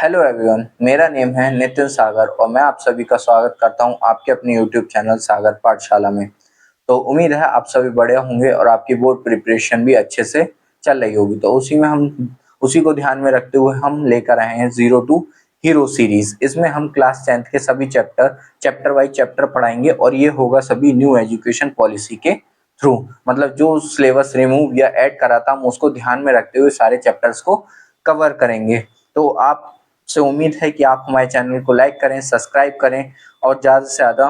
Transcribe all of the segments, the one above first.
Hello everyone, मेरा name है नितिन सागर और मैं आप सभी का स्वागत करता हूं आपके अपने यूट्यूब चैनल सागर पाठशाला में। तो उम्मीद है आप सभी बढ़िया होंगे और आपकी बोर्ड प्रिपरेशन भी अच्छे से चल रही होगी। तो उसी को ध्यान में रखते हुए हम लेकर आए हैं जीरो टू हीरो सीरीज। इसमें हम क्लास 10th के सभी चैप्टर वाइज चैप्टर पढ़ाएंगे और ये होगा सभी न्यू एजुकेशन पॉलिसी के थ्रू। मतलब जो सिलेबस रिमूव या ऐड करा था हम उसको ध्यान में रखते हुए सारे चैप्टर्स को कवर करेंगे। तो आप से उम्मीद है कि आप हमारे चैनल को लाइक करें, सब्सक्राइब करें और ज़्यादा से ज़्यादा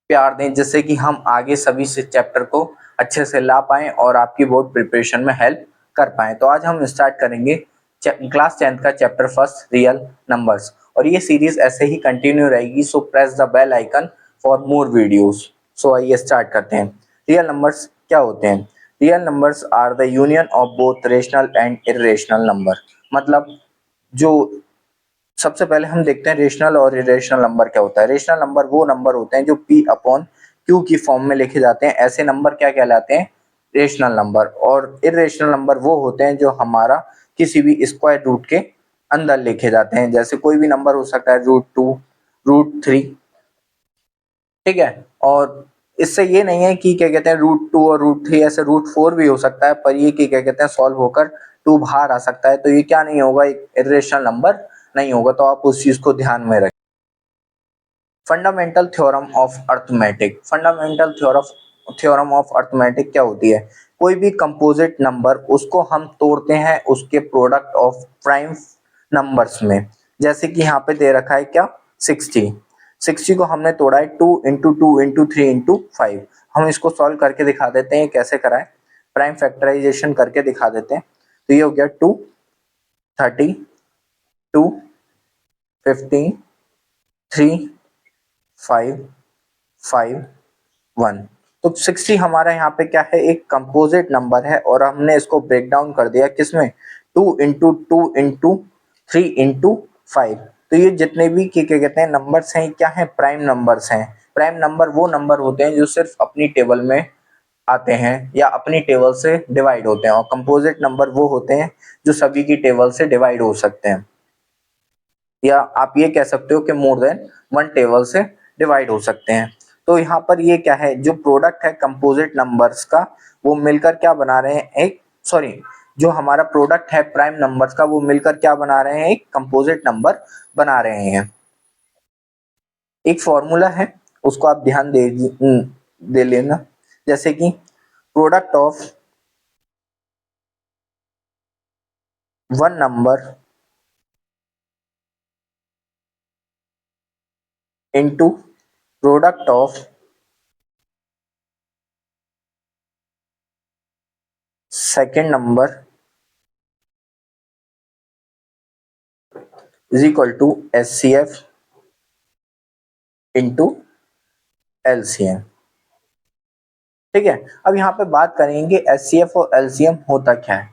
प्यार दें, जिससे कि हम आगे सभी से चैप्टर को अच्छे से ला पाएँ और आपकी बोर्ड प्रिपरेशन में हेल्प कर पाएँ। तो आज हम स्टार्ट करेंगे क्लास 10th का चैप्टर फर्स्ट, रियल नंबर्स, और ये सीरीज ऐसे ही कंटिन्यू रहेगी। So press the bell icon for more videos. So आइए स्टार्ट करते हैं। रियल नंबर्स क्या होते हैं? Real numbers are the union of both rational and irrational number. मतलब जो सबसे पहले हम देखते हैं रेशनल और इरेशनल नंबर क्या होता है। रेशनल नंबर वो नंबर होते हैं जो पी अपॉन क्यू की फॉर्म में लिखे जाते हैं। ऐसे नंबर क्या कहलाते हैं? Rational number. और इरेशनल नंबर वो होते हैं जो हमारा किसी भी स्क्वायर रूट के अंदर लिखे जाते हैं। जैसे कोई भी नंबर हो सकता है √2, √3, ठीक है। और इससे ये नहीं है कि क्या कहते हैं √2 और √3, ऐसे √4 भी हो सकता है, पर ये कि क्या कहते हैं सॉल्व होकर 2 बाहर आ सकता है। तो ये क्या नहीं होगा? एक इरेशनल नंबर नहीं होगा। तो आप उस चीज को ध्यान में रखें। Fundamental theorem of arithmetic. Fundamental theorem of arithmetic क्या होती है? कोई भी कंपोजिट नंबर उसको हम तोड़ते हैं उसके प्रोडक्ट ऑफ प्राइम नंबर्स में। जैसे कि यहाँ पे दे रखा है क्या? 60 को हमने तोड़ा है 2 × 2 × 3 × 5। हम इसको सॉल्व करके दिखा देते हैं। कैसे कराएं? प्राइम फैक्टराइजेशन करके दिखा देते हैं। तो ये हो गया 2, 30, 2, 15, 3, 5, 5, 1। तो 60 हमारा यहाँ पे क्या है? एक कंपोजिट नंबर है और हमने इसको ब्रेक डाउन कर दिया किसमें? 2 × 2 × 3 × 5। तो ये जितने भी क्या कहते हैं नंबर्स हैं, क्या है? प्राइम नंबर्स हैं। प्राइम नंबर वो नंबर होते हैं जो सिर्फ अपनी टेबल में आते हैं या अपनी टेबल से डिवाइड होते हैं, और कंपोजिट नंबर वो होते हैं जो सभी की टेबल से डिवाइड हो सकते हैं, या आप ये कह सकते हो कि मोर देन वन टेबल से डिवाइड हो सकते हैं। तो यहाँ पर ये क्या है? जो प्रोडक्ट है कंपोजिट नंबर्स का, वो मिलकर क्या बना रहे हैं? जो हमारा प्रोडक्ट है प्राइम नंबर्स का, वो मिलकर क्या बना रहे हैं? एक कंपोजिट नंबर बना रहे हैं। एक फॉर्मूला है, उसको आप ध्यान दे लेना। जैसे कि product of one number into product of second number is equal to HCF into LCM। ठीक है। अब यहाँ पे बात करेंगे HCF और LCM होता क्या है।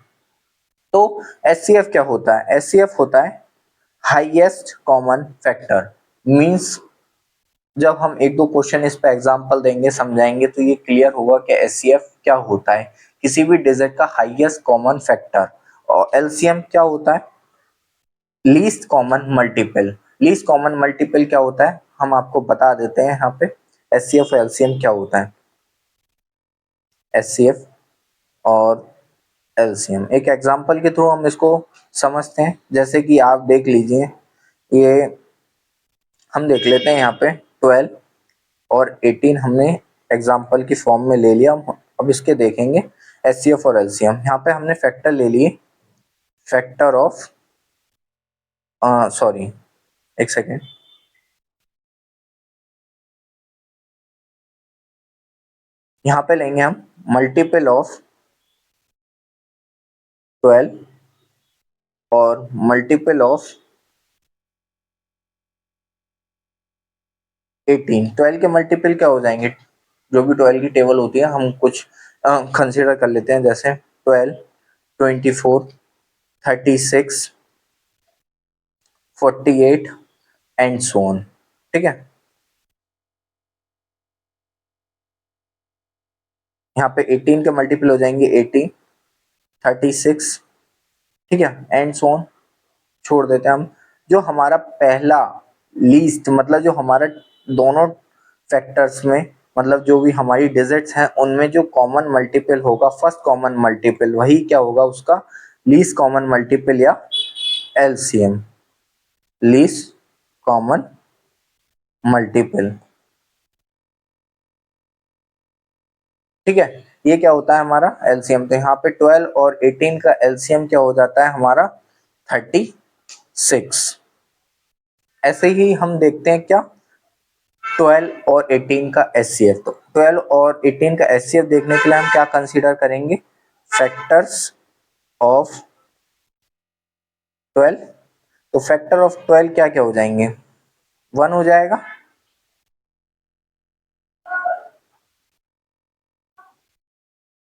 तो HCF क्या होता है? HCF होता है हाईएस्ट कॉमन फैक्टर। मींस जब हम एक दो क्वेश्चन इस पे एग्जांपल देंगे, समझाएंगे, तो ये क्लियर होगा कि HCF क्या होता है। किसी भी डिजिट का हाईएस्ट कॉमन फैक्टर। और LCM क्या होता है? Least common multiple. Least common multiple क्या होता है? हम आपको बता देते हैं यहाँ पे HCF और LCM क्या होता है। HCF और LCM एक एग्जांपल के थ्रू हम इसको समझते हैं। जैसे कि आप देख लीजिए, ये हम देख लेते हैं यहाँ पे 12 और 18 हमने एग्जांपल की फॉर्म में ले लिया। अब इसके देखेंगे HCF और LCM। यहाँ पे हमने फैक्टर ले लिए, फैक्टर ऑफ सॉरी, एक सेकेंड। यहाँ पे लेंगे हम मल्टीपल ऑफ 12 और मल्टीपल ऑफ 18। 12 के मल्टीपल क्या हो जाएंगे? जो भी 12 की टेबल होती है हम कुछ कंसीडर कर लेते हैं, जैसे 12, 24, 36, 48 एंड सो ऑन। ठीक है। यहाँ पे 18 के मल्टीपल हो जाएंगे 80, 36, ठीक है, एंड सो ऑन। छोड़ देते हैं हम। जो हमारा पहला लीस्ट मतलब जो हमारा दोनों फैक्टर्स में मतलब जो भी हमारी डिजिट्स हैं उनमें जो कॉमन मल्टीपल होगा, फर्स्ट कॉमन मल्टीपल, वही क्या होगा उसका लीस्ट कॉमन मल्टीपल या एलसीएम, लीस्ट कॉमन मल्टीपल। ठीक है, ये क्या होता है हमारा एलसीएम। तो यहाँ पे 12 और 18 का एलसीएम क्या हो जाता है हमारा 36। ऐसे ही हम देखते हैं क्या 12 और 18 का एचसीएफ। तो 12 और 18 का एचसीएफ देखने के लिए हम क्या कंसीडर करेंगे, फैक्टर्स ऑफ 12। तो फैक्टर ऑफ 12 क्या क्या हो जाएंगे, 1 हो जाएगा,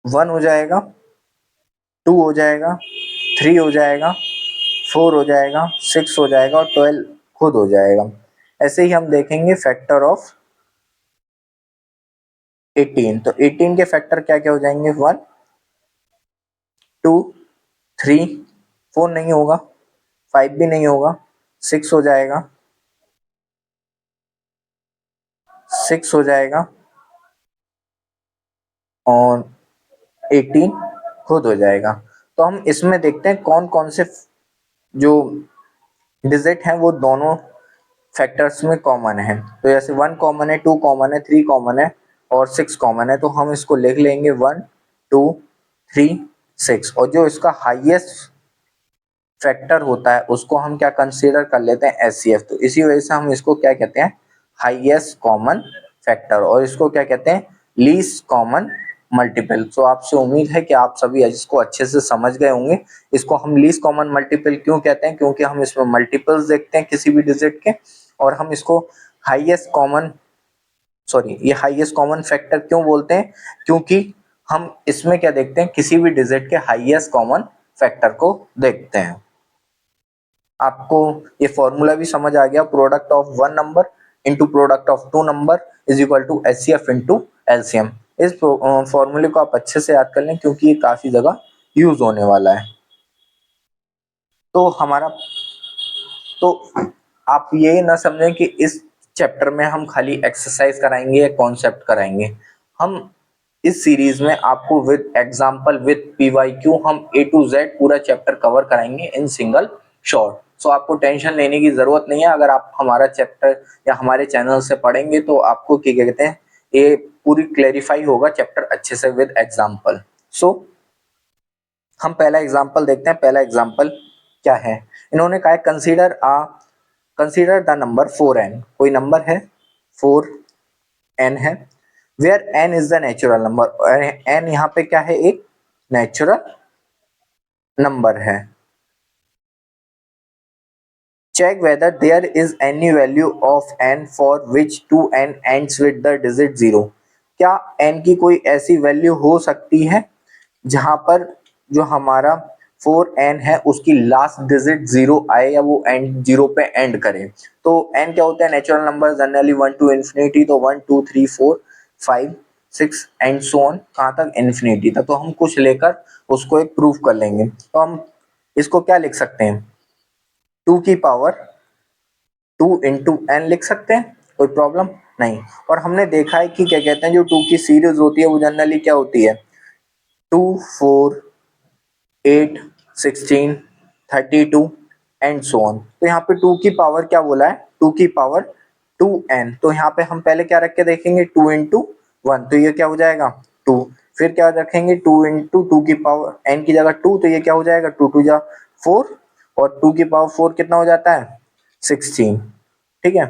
1 हो जाएगा, 2 हो जाएगा, 3 हो जाएगा, 4 हो जाएगा, 6 हो जाएगा और 12 खुद हो जाएगा। ऐसे ही हम देखेंगे फैक्टर ऑफ 18। तो 18 के फैक्टर क्या क्या हो जाएंगे, 1, 2, 3, 4 नहीं होगा, 5 भी नहीं होगा, 6 हो जाएगा, 6 हो जाएगा और 18 खुद हो जाएगा। तो हम इसमें देखते हैं कौन कौन से जो डिजिट हैं वो दोनों फैक्टर्स में कॉमन है। तो जैसे 1 कॉमन है, 2 कॉमन है, 3 कॉमन है और 6 कॉमन है। तो हम इसको लिख लेंगे 1, 2, 3, 6। और जो इसका हाईएस्ट फैक्टर होता है उसको हम क्या कंसीडर कर लेते हैं, एचसीएफ। तो इसी वजह से हम इसको क्या कहते हैं, हाईएस्ट कॉमन फैक्टर, और इसको क्या कहते हैं, लीस्ट कॉमन मल्टीपल। तो आपसे उम्मीद है कि आप सभी इसको अच्छे से समझ गए होंगे। इसको हम लीस्ट कॉमन मल्टीपल क्यों कहते हैं, क्योंकि हम इसमें मल्टीपल्स देखते हैं किसी भी डिजिट के, और हम इसको हाईएस्ट कॉमन ये हाईएस्ट कॉमन फैक्टर क्यों बोलते हैं, क्योंकि हम इसमें क्या देखते हैं, किसी भी डिजिट के हाईएस्ट कॉमन फैक्टर को देखते हैं। आपको ये फॉर्मूला भी समझ आ गया, product of one number into product of two number is equal to HCF into LCM. इस फॉर्मूले को आप अच्छे से याद कर लें क्योंकि ये काफी जगह यूज होने वाला है। तो हमारा तो आप ये ना समझें कि इस चैप्टर में हम खाली एक्सरसाइज कराएंगे या कॉन्सेप्ट कराएंगे। हम इस सीरीज में आपको विद एग्जांपल विद पीवाईक्यू हम ए टू जेड पूरा चैप्टर कवर कराएंगे इन सिंगल शॉट। सो आपको टेंशन लेने की जरूरत नहीं है। अगर आप हमारा चैप्टर या हमारे चैनल से पढ़ेंगे तो आपको क्या कहते हैं, ये पूरी क्लेरिफाई होगा चैप्टर अच्छे से विद एग्जांपल। सो हम पहला एग्जांपल देखते हैं। पहला एग्जांपल क्या है, इन्होंने कहा है कंसीडर द नंबर 4n। कोई नंबर है 4n है, where n is the natural number. n यहाँ पे क्या है, एक नेचुरल नंबर है। Check whether there is any value of n for which 2n ends with the digit 0। क्या n की कोई ऐसी वैल्यू हो सकती है जहां पर जो हमारा 4n है उसकी लास्ट डिजिट 0 आए या वो एंड 0 पे एंड करे। तो n क्या होता है, natural number generally 1 to infinity. तो 1 2 3 4 5 6 एंड सो ऑन, कहाँ तक, इन्फिनिटी तक। तो हम कुछ लेकर उसको एक प्रूफ कर लेंगे। तो हम इसको क्या लिख सकते हैं, 2 की पावर 2 इंटू एन लिख सकते हैं, कोई प्रॉब्लम नहीं। और हमने देखा है कि क्या कहते हैं, जो 2 की सीरीज होती है वो जनरली क्या होती है, 2 4 8 16 32 एंड सो ऑन। तो यहाँ पे 2 की पावर क्या बोला है, 2 की पावर 2n। तो यहाँ पे हम पहले क्या रख के देखेंगे, 2 इंटू 1। तो ये क्या हो जाएगा 2। फिर क्या रखेंगे, 2 इंटू 2 की पावर n की जगह 2। तो ये क्या हो जाएगा 2 2 जा 4 और 2 की पावर 4 कितना हो जाता है 16। ठीक है,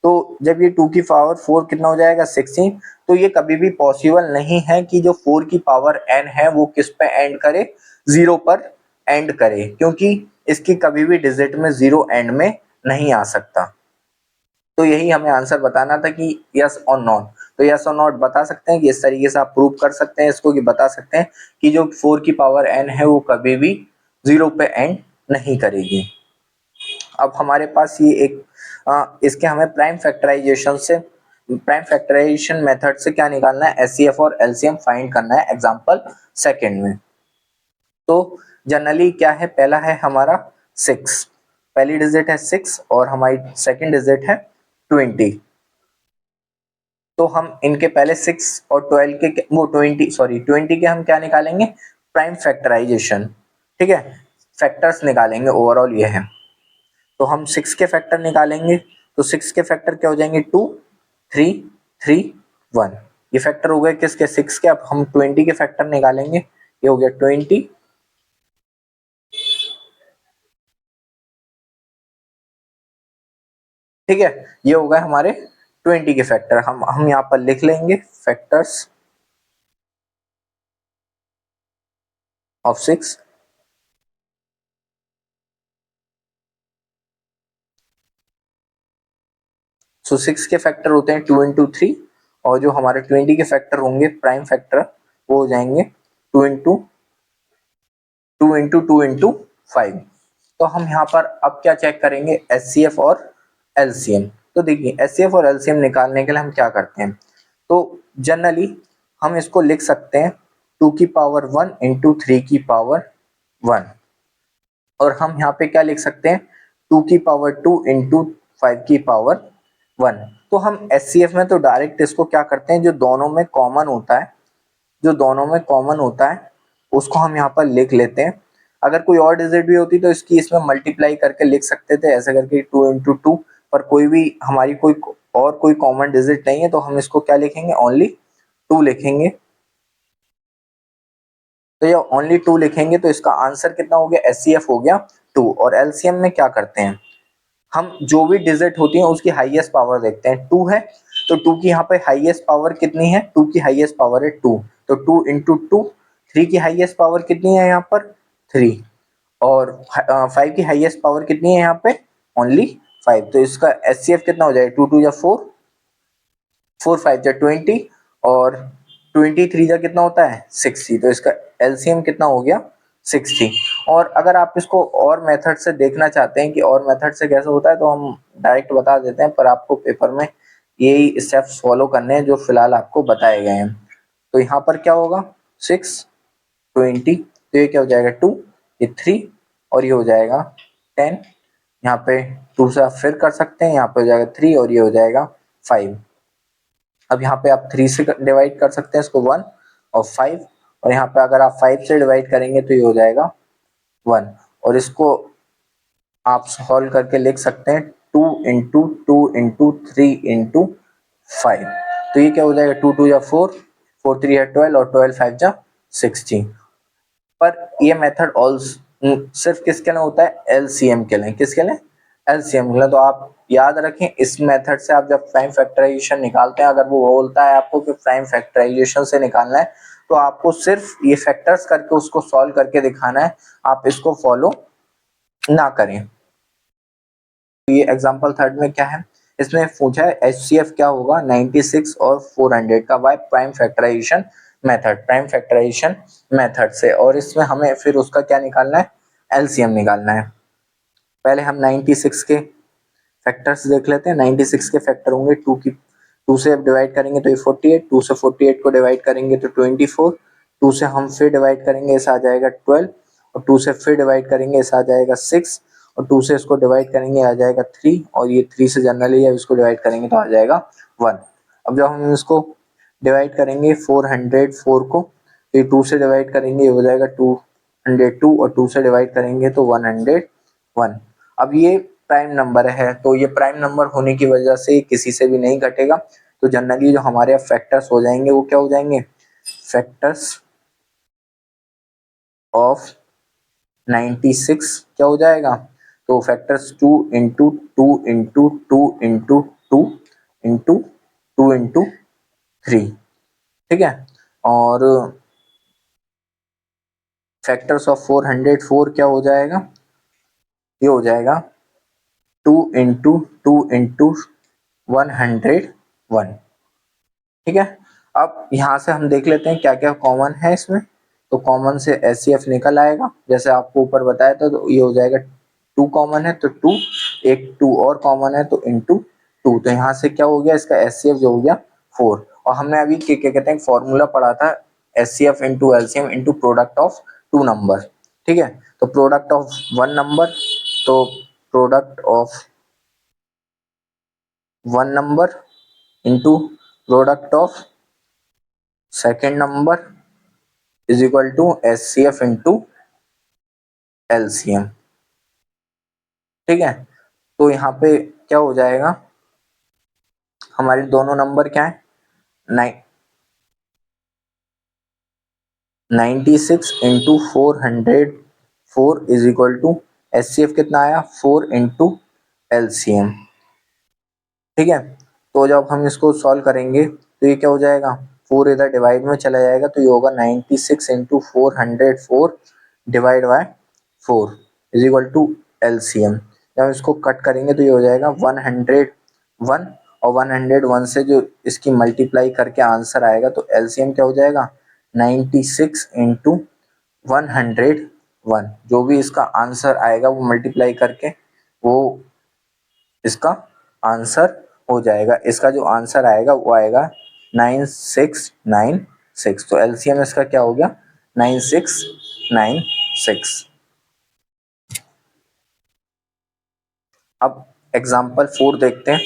तो जब ये 2 की पावर 4 कितना हो जाएगा 16। तो ये कभी भी पॉसिबल नहीं है कि जो 4 की पावर n है वो किस पे एंड करे, 0 पर एंड करे, क्योंकि इसकी कभी भी डिजिट में 0 एंड में नहीं आ सकता। तो यही हमें आंसर बताना था कि यस और नॉट। तो यस और नॉट बता सकते हैं कि इस तरीके से आप प्रूव कर सकते हैं इसको, कि बता सकते हैं कि जो 4 की पावर n है वो कभी भी 0 पे एंड नहीं करेगी। अब हमारे पास ये एक इसके हमें प्राइम फैक्टराइजेशन मेथड से क्या निकालना है, एचसीएफ और एलसीएम फाइंड करना है एग्जांपल सेकंड में। तो जनरली क्या है, पहला है हमारा 6। पहली डिजिट है 6 और हमारी सेकंड डिजिट है 20। तो हम इनके पहले 6 और 12 के वो 20 के हम क्या निकालेंगे, प्राइम फैक्टराइजेशन। ठीक है, फैक्टर्स निकालेंगे, ओवरऑल ये है। तो हम 6 के फैक्टर निकालेंगे, तो 6 के फैक्टर क्या हो जाएंगे, 2 3 3 1। ये फैक्टर हो गए किसके, 6 के। अब हम 20 के फैक्टर निकालेंगे, ये हो गया 20। ठीक है, ये हो गए हमारे 20 के फैक्टर। हम यहाँ पर लिख लेंगे फैक्टर्स ऑफ 6। सो 6 के फैक्टर होते हैं 2 इंटू 3, और जो हमारे 20 के फैक्टर होंगे प्राइम फैक्टर, वो हो जाएंगे 2 इंटू 5। तो हम यहाँ पर अब क्या चेक करेंगे, HCF और LCM। तो देखिए HCF और LCM निकालने के लिए हम क्या करते हैं, तो जनरली हम इसको लिख सकते हैं 2 की पावर 1 इंटू 3 की पावर 1, और हम यहाँ पे क्या लिख सकते हैं, 2 की पावर 2 इंटू 5 की पावर 1। तो हम HCF में तो डायरेक्ट इसको क्या करते हैं, जो दोनों में कॉमन होता है, जो दोनों में कॉमन होता है उसको हम यहाँ पर लिख लेते हैं। अगर कोई और डिजिट भी होती तो इसकी इसमें मल्टीप्लाई करके लिख सकते थे, ऐसे करके 2 इंटू 2। पर कोई भी हमारी कोई कॉमन डिजिट नहीं है, तो हम इसको क्या लिखेंगे, ओनली 2 लिखेंगे। तो ये ओनली 2 लिखेंगे, तो इसका आंसर कितना हो गया, HCF हो गया 2। और LCM में क्या करते हैं, हम जो भी डिजिट होती है उसकी हाईएस्ट पावर देखते हैं। 2 है तो 2 की यहाँ पे हाईएस्ट पावर कितनी है, 2 की हाईएस्ट पावर है 2, तो 2 इंटू 2। 3 की हाईएस्ट पावर कितनी है यहाँ पर, 3, और 5 की हाईएस्ट पावर कितनी है यहाँ पे, ओनली 5। तो इसका HCF कितना हो जाएगा, 2 2 या 4, 4 5 जा 20, और 23 जा कितना होता है 60। तो इसका LCM कितना हो गया, 60। और अगर आप इसको और मेथड से देखना चाहते हैं कि और मेथड से कैसे होता है, तो हम डायरेक्ट बता देते हैं, पर आपको पेपर में यही स्टेप्स फॉलो करने हैं जो फिलहाल आपको बताए गए हैं। तो यहाँ पर क्या होगा, 6 20, तो ये क्या हो जाएगा 2, ये 3, और ये हो जाएगा 10। यहाँ पे 2 से आप फिर कर सकते हैं, यहाँ पे हो जाएगा 3, और ये हो जाएगा 5। अब यहाँ पे आप 3 से डिवाइड कर सकते हैं इसको, 1 और 5, और यहाँ पे अगर आप 5 से डिवाइड करेंगे तो ये हो जाएगा 1। और इसको आप सॉल्व करके लिख सकते हैं 2 इंटू 2 इंटू 3 इंटू 5। तो ये क्या हो जाएगा, 2 2 या 4, 4 3 या 12, और 12 5 जा 16। पर ये मेथड सिर्फ किसके लिए होता है, LCM के लिए। किसके लिए, LCM के लिए। तो आप याद रखें, इस मेथड से आप जब प्राइम फैक्टराइजेशन निकालते हैं, अगर वो बोलता है आपको कि प्राइम फैक्टराइजेशन से निकालना है, तो आपको सिर्फ ये फैक्टर्स करके उसको सॉल्व करके दिखाना है, आप इसको फॉलो ना करें। ये एग्जांपल थर्ड में क्या है, इसमें पूछा है HCF क्या होगा 96 और 400 का by prime factorization method, prime factorization method से। और इसमें हमें फिर उसका क्या निकालना है, LCM निकालना है। पहले हम 96 के फैक्टर्स देख लेते हैं। 96 के फैक्टर होंगे 2 से डिवाइड करेंगे तो ये 48, 2 से 48 को डिवाइड करेंगे तो 24, 2 से हम फिर डिवाइड करेंगे ऐसा आ जाएगा 12, और 2 से फिर डिवाइड करेंगे ऐसा आ जाएगा 6, और 2 से इसको डिवाइड करेंगे आ जाएगा 3, और ये 3 से जनरली जब इसको डिवाइड करेंगे तो आ जाएगा 1। अब जब हम इसको डिवाइड करेंगे 404 को, तो ये 2 से डिवाइड करेंगे, ये हो जाएगा 202, और 2 से डिवाइड करेंगे तो 101। अब ये प्राइम नंबर है, तो ये प्राइम नंबर होने की वजह से किसी से भी नहीं घटेगा। तो जनरली जो हमारे फैक्टर्स हो जाएंगे वो क्या हो जाएंगे, फैक्टर्स ऑफ 96 क्या हो जाएगा, तो factors 2 into 2 into 2 into 2 into 2 into 3। ठीक है, और फैक्टर्स ऑफ 404 क्या हो जाएगा, ये हो जाएगा 2 इंटू 2 इंटू 101। ठीक है, अब यहाँ से हम देख लेते हैं क्या क्या कॉमन है इसमें। तो कॉमन से HCF निकल आएगा, जैसे आपको ऊपर बताया था। तो ये हो जाएगा 2 कॉमन है तो 2, एक 2 और कॉमन है तो इंटू 2। तो यहाँ से क्या हो गया, इसका HCF जो हो गया 4। और हमने अभी क्या कहते हैं फॉर्मूला पढ़ा था, HCF into LCM into product of 2 number. ठीक है, तो प्रोडक्ट ऑफ 1 नंबर, तो product of one number into product of second number is equal to HCF into LCM। ठीक है, तो यहाँ पे क्या हो जाएगा, हमारे दोनों नंबर क्या है, 96 into 404 is equal to HCF कितना आया 4 इंटू LCM। ठीक है, तो जब हम इसको सॉल्व करेंगे तो ये क्या हो जाएगा, 4 इधर डिवाइड में चला जाएगा तो ये होगा 96 into 404 divide by 4 is equal to LCM। जब इसको कट करेंगे तो ये हो जाएगा 101 और 101 से जो इसकी मल्टीप्लाई करके आंसर आएगा तो LCM क्या हो जाएगा 96 इंटू 101, जो भी इसका आंसर आएगा वो मल्टीप्लाई करके वो इसका आंसर हो जाएगा। इसका जो आंसर आएगा वो आएगा 9696, तो LCM इसका क्या हो गया 9696। अब एग्जाम्पल 4 देखते हैं।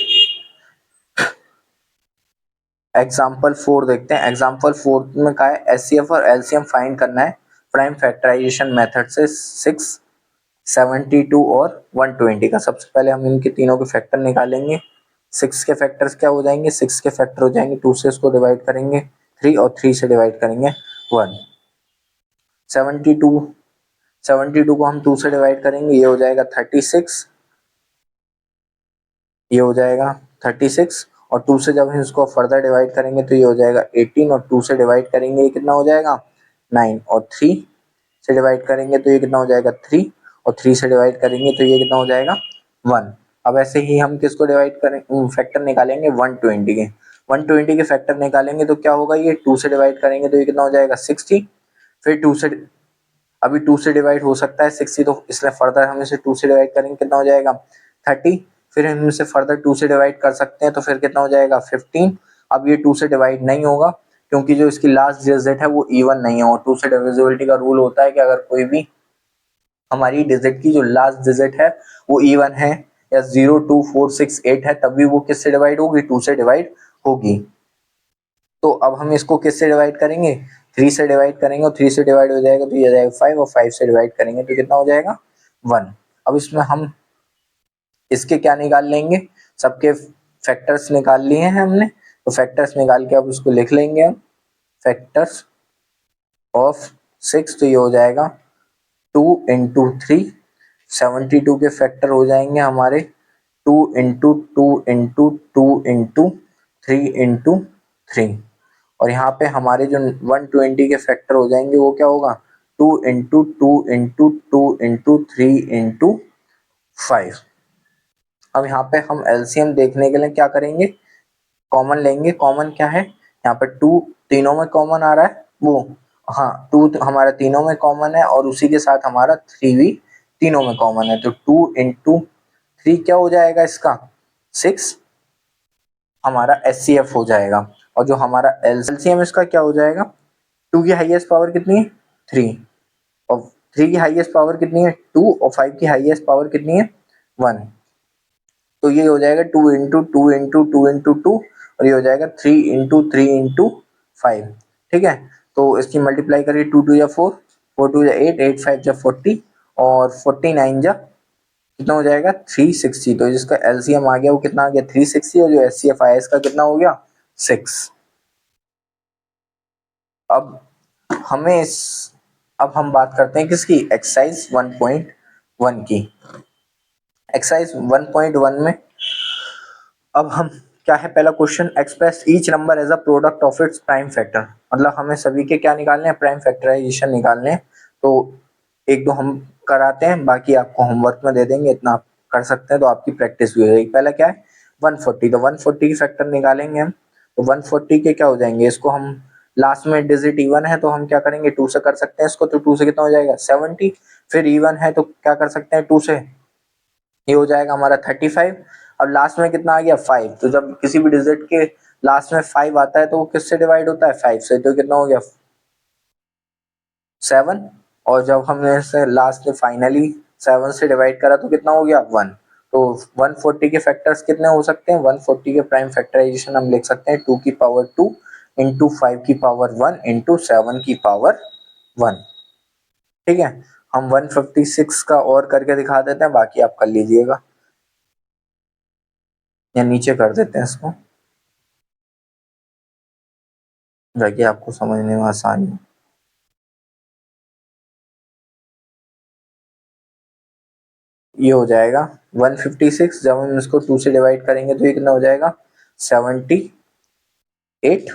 एग्जाम्पल 4 देखते हैं। एग्जाम्पल 4 में क्या है, HCF और LCM फाइंड करना है प्राइम फैक्टराइजेशन मेथड से 6, 72 और 120 का। सबसे पहले हम इनके तीनों के फैक्टर निकालेंगे। 6 के फैक्टर्स क्या हो जाएंगे, 6 के फैक्टर हो जाएंगे 2 से इसको डिवाइड करेंगे 3 और 3 से डिवाइड करेंगे 1। 72 को हम 2 से डिवाइड करेंगे, ये हो जाएगा 36, ये हो जाएगा 36 और 2 से जब हम इसको फर्दर डिवाइड करेंगे तो ये हो जाएगा 18 और 2 से डिवाइड करेंगे ये कितना हो जाएगा 9 और 3 से डिवाइड करेंगे तो ये कितना हो जाएगा 3 और 3 से डिवाइड करेंगे तो ये कितना हो जाएगा 1। अब ऐसे ही हम किसको डिवाइड करें, फैक्टर निकालेंगे 120 के। 120 के फैक्टर निकालेंगे तो क्या होगा, ये 2 से डिवाइड करेंगे तो ये कितना हो जाएगा 60, फिर 2 से अभी 2 से डिवाइड हो सकता है 60, तो इसलिए फर्दर हम इसे 2 से डिवाइड करेंगे कितना हो जाएगा 30, फिर हम इसे फर्दर 2 से डिवाइड कर सकते हैं तो फिर कितना हो जाएगा 15। अब ये 2 से डिवाइड नहीं होगा क्योंकि जो इसकी लास्ट डिजिट है वो इवन नहीं है, और 2 से डिविजिबिलिटी का रूल होता है कि अगर कोई भी हमारी डिजिट की जो लास्ट डिजिट है वो इवन है या 0, 2, 4, 6, 8 है तब भी वो किससे डिवाइड होगी 2 से डिवाइड होगी। तो अब हम इसको किससे डिवाइड करेंगे 3 से डिवाइड करेंगे और 3 से डिवाइड हो जाएगा तो ये जाएगा 5 और 5 से डिवाइड करेंगे तो कितना हो जाएगा 1। अब इसमें हम इसके क्या निकाल लेंगे, सबके फैक्टर्स निकाल लिए हैं हमने, तो फैक्टर्स निकाल के अब उसको लिख लेंगे हम। फैक्टर्स ऑफ 6 तो ये हो जाएगा 2 इंटू 3, 72 के फैक्टर हो जाएंगे हमारे 2 इंटू 2 इंटू 2 इंटू 3 इंटू 3, और यहाँ पे हमारे जो 120 के फैक्टर हो जाएंगे वो क्या होगा 2 इंटू 2 इंटू 2 इंटू 3 इंटू 5। अब यहाँ पे हम LCM देखने के लिए क्या करेंगे, कॉमन लेंगे। कॉमन क्या है, यहाँ पे 2 तीनों में कॉमन आ रहा है, वो हाँ 2 हमारा तीनों में कॉमन है और उसी के साथ हमारा 3 भी तीनों में कॉमन है, तो 2 इंटू 3 क्या हो जाएगा इसका 6 हमारा HCF हो जाएगा। और जो हमारा LCM इसका क्या हो जाएगा, 2 की हाईएस्ट पावर कितनी है 3, और 3 की हाईएस्ट पावर कितनी है 2, और 5 की हाईएस्ट पावर कितनी है 1, तो ये हो जाएगा 2 इंटू 2 इंटू 2 इंटू 2 और ये हो जाएगा 3 इंटू 3 इंटू 5। ठीक है, तो इसकी मल्टीप्लाई करिए 2 2 या 4, 4 2 या 8, 8 5 या 40 और 49 जा कितना हो जाएगा 360, तो जिसका LCM आ गया वो कितना आ गया 360 और जो HCF आया इसका कितना हो गया 6। अब हमें इस अब हम बात करते हैं किसकी, एक्सरसाइज 1.1 की। एक्सरसाइज 1.1 में अब हम क्या है, पहला question, express each number as a product of its prime factor, मतलब हमें सभी के क्या निकालने हैं प्राइम फैक्टराइजेशन निकालने हैं। तो एक दो हम कराते हैं, बाकी आपको होमवर्क में दे देंगे, इतना आप कर सकते हैं तो आपकी प्रैक्टिस भी हो जाएगी। पहला क्या है 140, तो 140 की फैक्टर निकालेंगे हम, तो 140 के क्या हो जाएंगे, इसको हम लास्ट में डिजिट इवन है तो हम क्या करेंगे 2 से कर सकते हैं इसको, तो 2 से कितना हो जाएगा 70, फिर इवन है तो क्या कर सकते हैं 2 से, ये हो जाएगा हमारा 35। अब लास्ट में कितना आ गया 5, तो जब किसी भी डिजिट के लास्ट में 5 आता है तो वो किससे डिवाइड होता है 5 से, तो कितना हो गया 7, और जब हमने इसे लास्ट में फाइनली 7 से डिवाइड करा तो कितना हो गया 1, तो 140 के फैक्टर्स कितने हो सकते हैं? 140 के प्राइम फैक्टराइजेशन हम लिख सकते हैं 2 की पावर 2 इंटू 5 की पावर 1 इंटू 7 की पावर 1। ठीक है, हम 156 का और करके दिखा देते हैं, बाकी आप कर लीजिएगा या नीचे कर देते हैं इसको, ताकि आपको समझने में आसानी हो। ये हो जाएगा 156, जब हम इसको 2 से डिवाइड करेंगे तो ये कितना हो जाएगा? 78।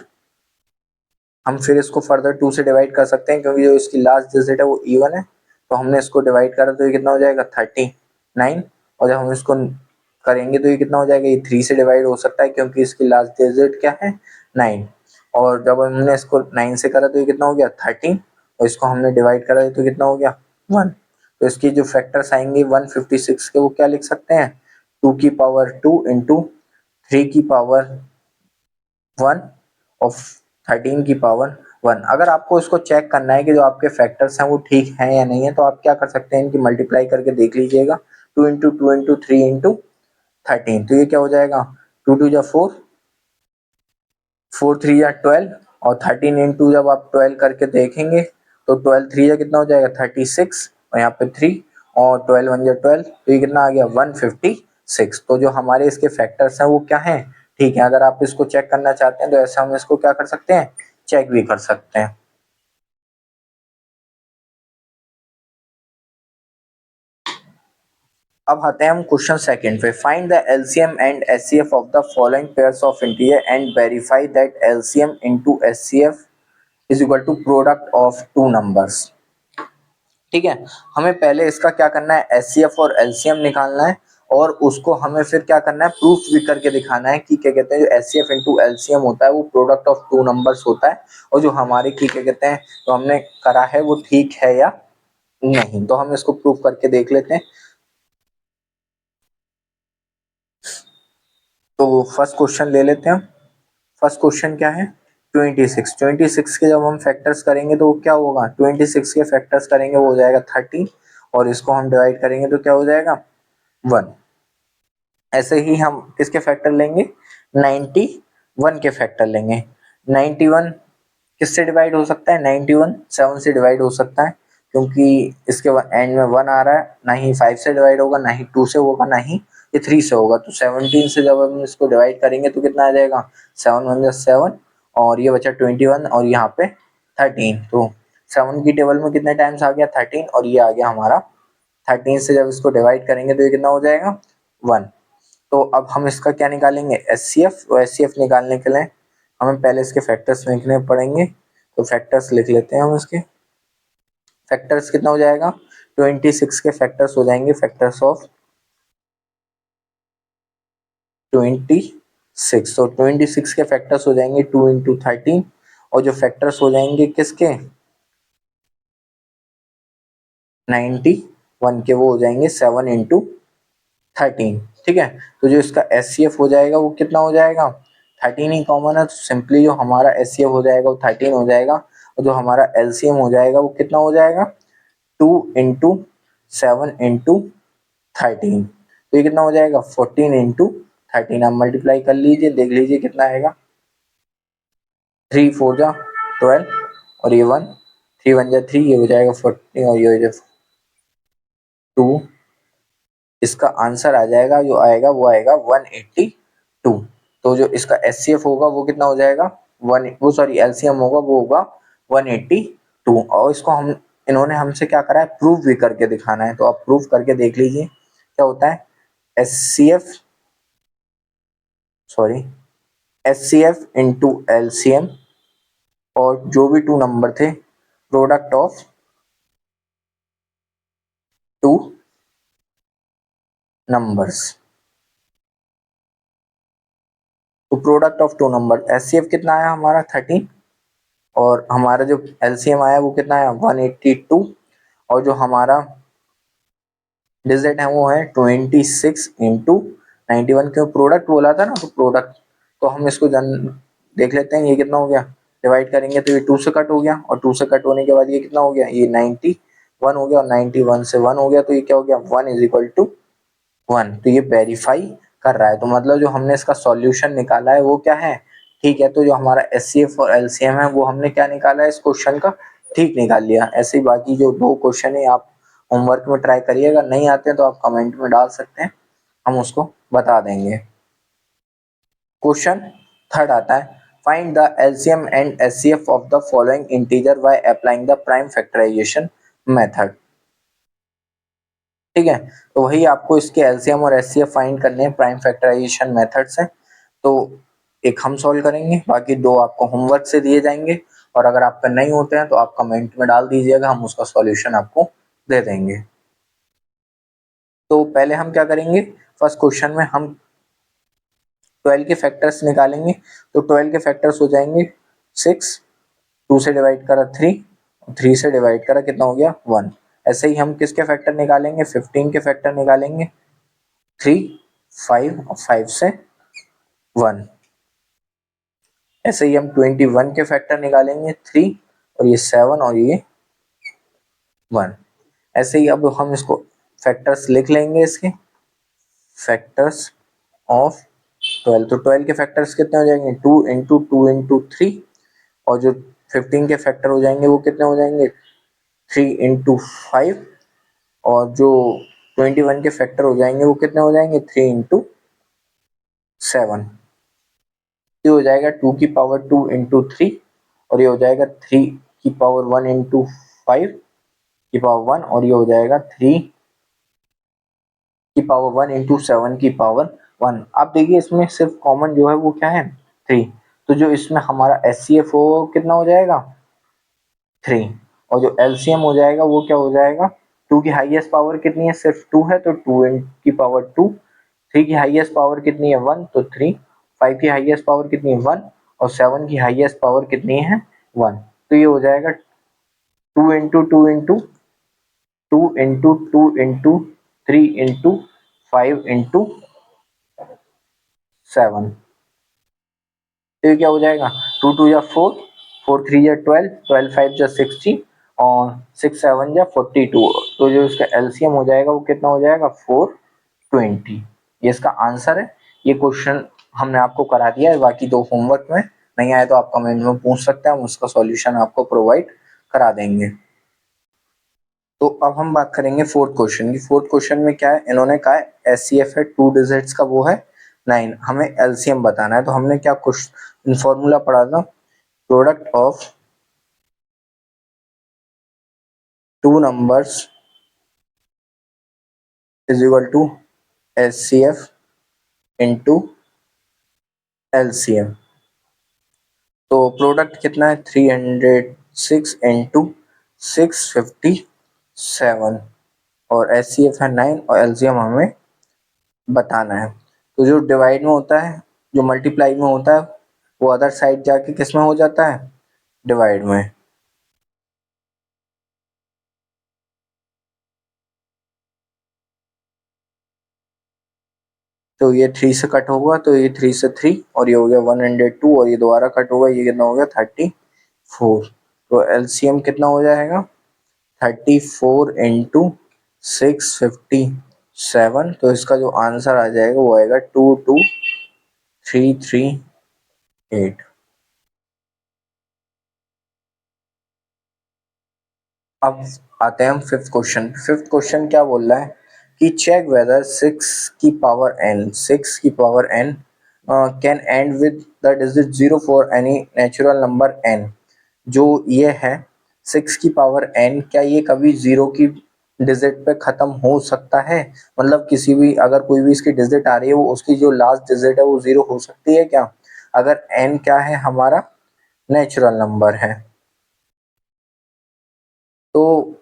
हम फिर इसको फर्दर 2 से डिवाइड कर सकते हैं, क्योंकि जो इसकी लास्ट डिजिट है वो इवन है, तो हमने इसको डिवाइड करा तो ये कितना हो जाएगा? 39। और जब हम इसको करेंगे तो ये कितना हो जाएगा? ये 3 से डिवाइड हो सकता है, क्योंकि इसकी लास्ट डिजिट क्या है? 9। और जब हमने इसको 9 से करा तो ये कितना हो गया? 13। और इसको हमने डिवाइड करा तो कितना हो गया? 1। तो इसकी जो फैक्टर्स आएंगे 156 के, वो क्या लिख सकते हैं? 2 की पावर 2 इंटू 3 की पावर 1 और 13 की पावर 1। अगर आपको इसको चेक करना है कि जो आपके फैक्टर्स हैं वो ठीक हैं या नहीं है, तो आप क्या कर सकते हैं? इनकी मल्टीप्लाई करके देख लीजिएगा। 2 इंटू 2 इंटू 3 इंटू 13, तो ये क्या हो जाएगा? 2 2 जा 4, 4 3 या 12, और 13 इंटू जब आप 12 करके देखेंगे तो 12 3 या कितना हो जाएगा? 36, और यहाँ पे 3, और 12 1 जा 12, तो ये कितना आ गया? 156। तो जो हमारे इसके फैक्टर्स हैं वो क्या हैं? ठीक है। अगर आप इसको चेक करना चाहते हैं तो ऐसे हम इसको क्या कर सकते हैं? चेक भी कर सकते हैं। अब आते हैं हम क्वेश्चन सेकंड पे। Find the LCM and HCF of the following pairs of integer and verify that LCM into HCF is equal to product of two numbers. ठीक है, हमें पहले इसका क्या करना है? एचसीएफ और एलसीएम निकालना है, और उसको हमें फिर क्या करना है? प्रूफ भी करके दिखाना है कि क्या कहते हैं, जो एचसीएफ इनटू एलसीएम होता है वो प्रोडक्ट ऑफ टू नंबर्स होता है, और जो हमारे की क्या कहते हैं तो हमने करा है वो ठीक है या नहीं। तो हम इसको प्रूफ करके देख लेते हैं। तो फर्स्ट क्वेश्चन ले लेते हैं। फर्स्ट क्वेश्चन क्या है? 26। 26 के जब हम फैक्टर्स करेंगे तो क्या होगा? 26 के फैक्टर्स करेंगे वो हो जाएगा 30, और इसको हम डिवाइड करेंगे तो क्या हो जाएगा? 1। ऐसे ही हम किसके फैक्टर लेंगे? 91 के फैक्टर लेंगे। 91 किससे डिवाइड हो सकता है? 91 7 से डिवाइड हो सकता है, क्योंकि इसके एंड में 1 आ रहा है। ना ही 5 से डिवाइड होगा, ना ही 2 से होगा, ना ही ये 3 से होगा। तो 17 से जब हम इसको डिवाइड करेंगे तो कितना आ जाएगा? 7 1 7, और ये बचा 21, और यहाँ पे 13। तो 7 की टेबल में कितने टाइम्स आ गया? 13, और ये आ गया हमारा 13 से जब इसको डिवाइड करेंगे तो ये कितना हो जाएगा? 1। तो अब हम इसका क्या निकालेंगे? एचसीएफ। तो एचसीएफ निकालने के लिए हमें पहले इसके फैक्टर्स लिखने पड़ेंगे। तो फैक्टर्स लिख लेते हैं हम इसके। फैक्टर्स कितना हो जाएगा? 26 के फैक्टर्स हो जाएंगे, फैक्टर्स ऑफ 26। तो 26 के फैक्टर्स हो जाएंगे 2 इंटू 13, और जो फैक्टर्स हो जाएंगे किसके? 91 के, वो हो जाएंगे 7 इंटू 13। ठीक है, तो जो इसका एचसीएफ हो जाएगा वो कितना हो जाएगा? 13 ही कॉमन है, तो सिंपली जो हमारा एचसीएफ हो जाएगा वो 13 हो जाएगा, और जो हमारा एलसीएम हो जाएगा वो कितना हो जाएगा? 2 इंटू 7 इंटू 13। तो ये कितना हो जाएगा? 14 इंटू 13। आप मल्टीप्लाई कर लीजिए, देख लीजिए कितना आएगा। 3 4 जा 12, और ये 1, 3 1 जा 3, ये हो जाएगा 14, और ये हो जाएगा 2। इसका आंसर आ जाएगा, जो आएगा वो आएगा 182। तो जो इसका एचसीएफ होगा वो कितना हो जाएगा? वो सॉरी एलसीएम होगा वो होगा 182। और इसको हम इन्होंने हमसे क्या करा है? प्रूफ भी करके दिखाना है। तो आप प्रूफ करके देख लीजिए क्या होता है। HCF sorry HCF into LCM, और जो भी टू नंबर थे, प्रोडक्ट ऑफ टू नंबर्स। तो product of two number, HCF कितना आया हमारा? 13, और हमारा जो एलसीएम आया वो कितना आया? 182, और जो हमारा डिजिट है वो है 26 इंटू 91 के प्रोडक्ट बोला था ना, तो प्रोडक्ट। तो हम इसको देख लेते हैं, ये कितना हो गया? डिवाइड करेंगे तो ये 2 से कट हो गया, और 2 से कट होने के बाद ये कितना हो गया? ये 91 हो गया, और 91 से 1 हो गया, तो ये क्या हो गया? 1 इज इक्वल टू 1, तो ये वेरीफाई कर रहा है। तो मतलब जो हमने इसका सॉल्यूशन निकाला है वो क्या है, ठीक है। तो जो हमारा एचसीएफ और एलसीएम है वो हमने क्या निकाला है, इस क्वेश्चन का ठीक निकाल लिया। ऐसे ही बाकी जो 2 क्वेश्चन है आप होमवर्क में ट्राई करिएगा, नहीं आते हैं तो आप कमेंट में डाल सकते हैं, हम उसको बता देंगे। क्वेश्चन थर्ड आता है, find the LCM and HCF of the following integer by applying the prime factorization method. ठीक है, तो वही आपको इसके एलसीएम और एचसीएफ फाइंड करने हैं प्राइम फैक्टराइजेशन मेथड से। तो एक हम सॉल्व करेंगे, बाकी 2 आपको होमवर्क से दिए जाएंगे, और अगर आपका नहीं होते हैं तो आप कमेंट में डाल दीजिएगा, हम उसका सॉल्यूशन आपको दे देंगे। तो पहले हम क्या करेंगे, फर्स्ट क्वेश्चन में हम 12 के फैक्टर्स निकालेंगे। तो 12 के फैक्टर्स हो जाएंगे 6, 2 से डिवाइड करा 3, 3 से डिवाइड करा कितना हो गया 1। ऐसे ही हम किसके फैक्टर निकालेंगे, 15 के फैक्टर निकालेंगे, 3, 5 और 5 से 1। ऐसे ही हम 21 के फैक्टर निकालेंगे, 3 और ये 7 और ये 1। ऐसे ही अब हम इसको फैक्टर्स लिख लेंगे, इसके फैक्टर्स ऑफ 12। तो 12 के फैक्टर्स कितने हो जाएंगे, 2 इंटू 2 इंटू 3, और जो 15 के फैक्टर हो जाएंगे वो कितने हो जाएंगे, 3 इंटू 5, और जो 21 के फैक्टर हो जाएंगे वो कितने हो जाएंगे, 3 इंटू 7। ये हो जाएगा 2 की पावर 2 इंटू 3, और ये हो जाएगा 3 की पावर 1 इंटू 5 की पावर 1, और ये हो जाएगा 3 की पावर 1 इंटू 7 की पावर 1। आप देखिए इसमें सिर्फ कॉमन जो है वो क्या है, 3। तो जो इसमें हमारा एचसीएफ हो कितना हो जाएगा, 3, और जो एलसीएम हो जाएगा वो क्या हो जाएगा, 2 की हाईएस्ट पावर कितनी है, सिर्फ 2 है तो 2 की पावर 2, 3 की हाईएस्ट पावर कितनी है 1 तो 3, 5 की हाईएस्ट पावर कितनी है 1, और 7 की हाईएस्ट पावर कितनी है 1। तो ये हो जाएगा 2 into 2 into 2 into 2 into 3 into 5 into 7। तो ये क्या हो जाएगा, 2 2 या 4, 4 3 या 12, 12 5 या 60, और 6 7 या 42। तो जो इसका एलसीएम हो जाएगा वो कितना हो जाएगा 420। ये इसका आंसर है। ये क्वेश्चन हमने आपको करा दिया है, बाकी 2 होमवर्क में नहीं आए तो आप कमेंट में पूछ सकते हैं, हम उसका सॉल्यूशन आपको प्रोवाइड करा देंगे। तो अब हम बात करेंगे फोर्थ क्वेश्चन की। फोर्थ क्वेश्चन में क्या है, इन्होंने कहा है एचसीएफ है 2 डिजिट्स का वो है 9, हमें एलसीएम बताना है। तो हमने क्या कुछ फॉर्मूला पढ़ा था, product of 2 numbers is equal to HCF into LCM. तो प्रोडक्ट कितना है 306 इंटू 657, और एचसीएफ है 9 और एलसीएम हमें बताना है। तो जो डिवाइड में होता है, जो मल्टीप्लाई में होता है, वो अदर साइड जाके किस में हो जाता है, डिवाइड में। तो ये 3 से कट होगा, तो ये 3 से 3, और ये हो गया 102, और ये दोबारा कट होगा, ये कितना हो गया 34। तो एलसीएम कितना हो जाएगा 34 इंटू 657। तो इसका जो आंसर आ जाएगा वो आएगा 22338। अब आते हैं हम फिफ्थ क्वेश्चन। फिफ्थ क्वेश्चन क्या बोल रहा है कि चेक वेदर 6 की power n can and with the digit 0 for any natural number n। जो ये है 6 की पावर n, क्या ये कभी 0 की डिजिट पे खत्म हो सकता है, मतलब किसी भी अगर कोई भी इसकी डिजिट आ रही है वो उसकी जो लास्ट डिजिट है वो 0 हो सकती है क्या, अगर n क्या है हमारा नेचुरल नंबर है। तो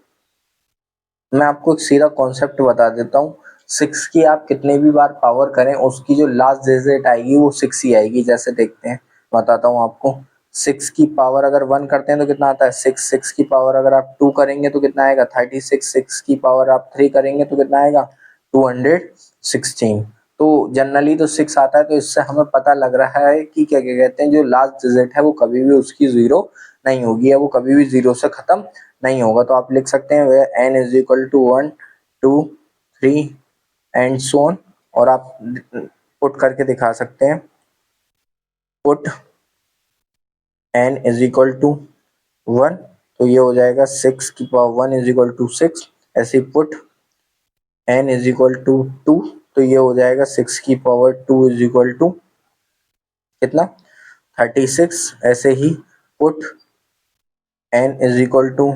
मैं आपको एक सीधा कॉन्सेप्ट बता देता हूँ, 6 की आप कितने भी बार पावर करें उसकी जो लास्ट डिजिट आएगी वो 6 ही आएगी। जैसे देखते हैं, बताता हूँ आपको। 6 की पावर अगर 1 करते हैं तो कितना आता है 6, 6 की पावर अगर आप 2 करेंगे तो कितना आएगा 36, 6 की पावर आप 3 करेंगे तो कितना आएगा 216। तो जनरली तो 6 आता है, तो इससे हमें पता लग रहा है कि क्या क्या कहते हैं, जो लास्ट डिजिट है वो कभी भी उसकी 0 नहीं होगी, या वो कभी भी 0 से खत्म नहीं होगा। तो आप लिख सकते हैं n is equal to 1 2 3 and so on, और आप पुट करके दिखा सकते हैं। Put n is equal to 1, तो ये हो जाएगा 6 की पावर 1 इज इक्वल टू 6। ऐसे put n is equal to 2, तो ये हो जाएगा 6 की पावर 2 इज इक्वल टू कितना 36। ऐसे ही put n is equal to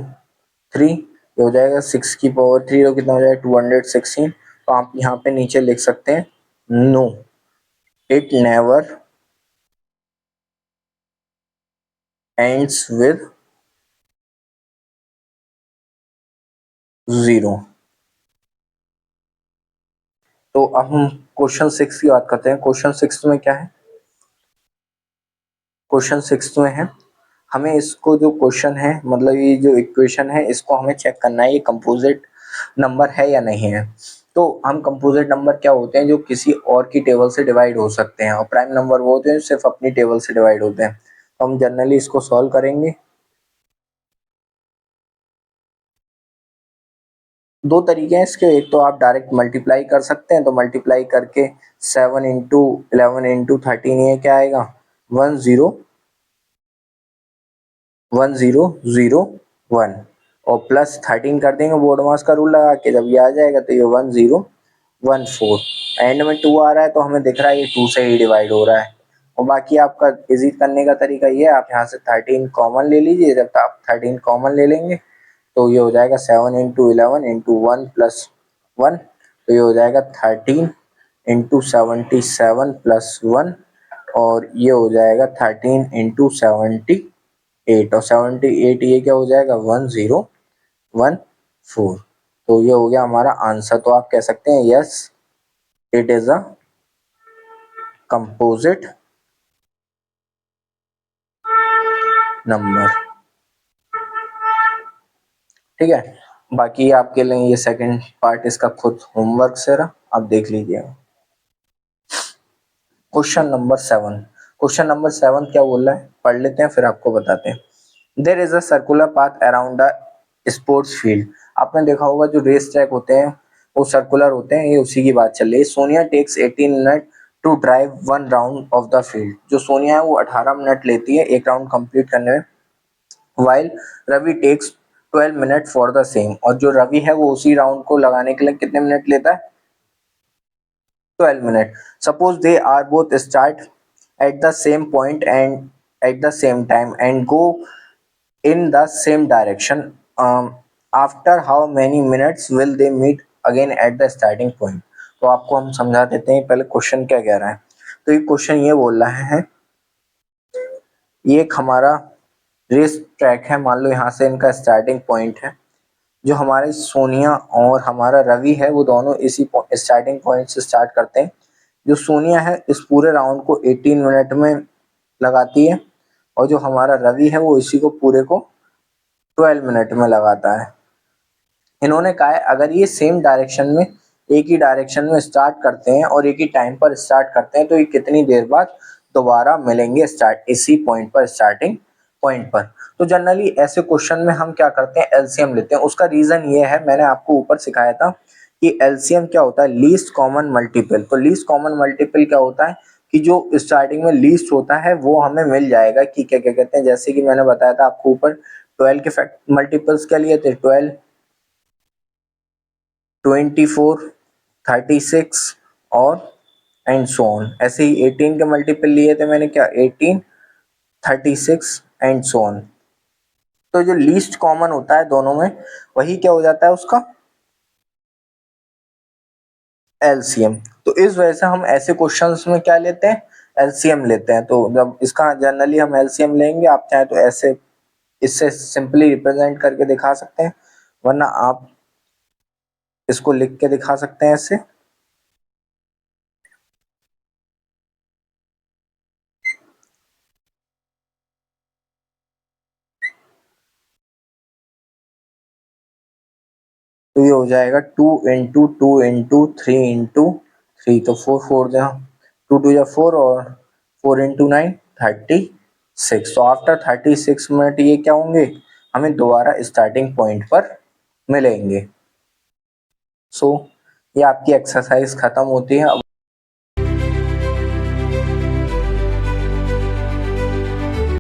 3, ये हो जाएगा 6 की पावर 3, तो कितना हो जाएगा 216। तो आप यहाँ पे नीचे लिख सकते हैं no, it never ends with 0। तो अब हम क्वेश्चन 6 की बात करते हैं। क्वेश्चन 6 में क्या है? क्वेश्चन 6 में है, हमें इसको जो क्वेश्चन है, मतलब ये जो इक्वेशन है, इसको हमें चेक करना है ये कंपोजिट नंबर है या नहीं है। तो हम कंपोजिट नंबर क्या होते हैं, जो किसी और की टेबल से डिवाइड हो सकते हैं, और प्राइम नंबर वो होते हैं जो सिर्फ अपनी टेबल से डिवाइड होते हैं। तो हम जनरली इसको सॉल्व करेंगे। दो तरीके हैं इसके, एक तो आप डायरेक्ट मल्टीप्लाई कर सकते हैं, तो मल्टीप्लाई करके 7 इंटू 11 इंटू 13, ये क्या आएगा 101001, और प्लस 13 कर देंगे बोर्ड मास का रूल लगा के, जब ये आ जाएगा तो ये 1014। एंड में 2 आ रहा है तो हमें दिख रहा है ये 2 से ही डिवाइड हो रहा है। और बाकी आपका इजी करने का तरीका ये है, आप यहाँ से 13 कॉमन ले लीजिए। जब आप 13 कॉमन ले लेंगे तो ये हो जाएगा 7 इंटू 11 इंटू 1 प्लस 1, तो ये हो जाएगा 13 इंटू 77 प्लस 1, और ये हो जाएगा 13 इंटू 78, और 78 ये क्या हो जाएगा 1014। तो ये हो गया हमारा आंसर। तो आप कह सकते हैं yes, it is a composite number. ठीक है, बाकी आपके लिए ये सेकंड पार्ट इसका खुद होमवर्क से रहा, आप देख लीजिएगा। क्वेश्चन नंबर 7, क्वेश्चन नंबर 7 क्या बोल रहा है, पढ़ लेते हैं फिर आपको बताते हैं। There is a circular path around the sports field. आपने देखा होगा जो रेस ट्रैक होते हैं वो सर्कुलर होते हैं, ये उसी की बात चल रही है। Sonia takes 18 minute to drive 1 round of the field. जो सोनिया है वो 18 मिनट लेती है एक राउंड कंप्लीट करने में, while Ravi takes 12 minute for the same. और जो रवि है वो उसी राउंड को लगाने के लिए कितने मिनट लेता है 12 minute. Suppose they are both start at the same point and at the same time and go in the same direction. After how many minutes will they meet again at the starting point? तो आपको हम समझा देते हैं पहले question क्या कह रहा है। तो ये क्वेश्चन ये बोल रहा है, ये एक हमारा रेस ट्रैक है, मान लो यहाँ से इनका स्टार्टिंग पॉइंट है। जो हमारे सोनिया और हमारा रवि है वो दोनों इसी स्टार्टिंग पॉइंट से स्टार्ट करते हैं। जो सोनिया है इस पूरे राउंड को 18 मिनट में लगाती है, और जो हमारा रवि है वो इसी को पूरे को 12 मिनट में लगाता है। इन्होंने कहा है अगर ये सेम डायरेक्शन में, एक ही डायरेक्शन में स्टार्ट करते हैं और एक ही टाइम पर स्टार्ट करते हैं, तो ये कितनी देर बाद दोबारा मिलेंगे स्टार्ट इसी पॉइंट पर, स्टार्टिंग पॉइंट पर। तो जनरली ऐसे क्वेश्चन में हम क्या करते हैं, एलसीएम लेते हैं। उसका रीजन ये है, मैंने आपको ऊपर सिखाया था कि एलसीएम क्या होता है, लीस्ट कॉमन मल्टीपल। तो लीस्ट कॉमन मल्टीपल क्या होता है कि जो स्टार्टिंग में लीस्ट होता है वो हमें मिल जाएगा कि क्या क्या कहते हैं। जैसे कि मैंने बताया था आपको ऊपर 12 के फैक्ट मल्टीपल्स क्या लिए थे, 12, 24, 36 और एंड सो ऑन। ऐसे ही 18 के मल्टीपल लिए थे मैंने, क्या 18, 36 एंड सो ऑन। तो जो लीस्ट कॉमन होता है दोनों में, वही क्या हो जाता है उसका एलसीएम। तो इस वजह से हम ऐसे क्वेश्चंस में क्या लेते हैं, एलसीएम लेते हैं। तो जब इसका जनरली हम एलसीएम लेंगे, आप चाहे तो ऐसे इससे सिंपली रिप्रेजेंट करके दिखा सकते हैं, वरना आप इसको लिख के दिखा सकते हैं ऐसे। तो ये हो जाएगा 2 इंटू 2 इंटू 3 इंटू 3, तो 4 जा 2 जा 4, और 4 इंटू 9 36। तो आफ्टर 36 मिनट ये क्या होंगे, हमें दोबारा स्टार्टिंग पॉइंट पर मिलेंगे। सो ये आपकी एक्सरसाइज खत्म होती है।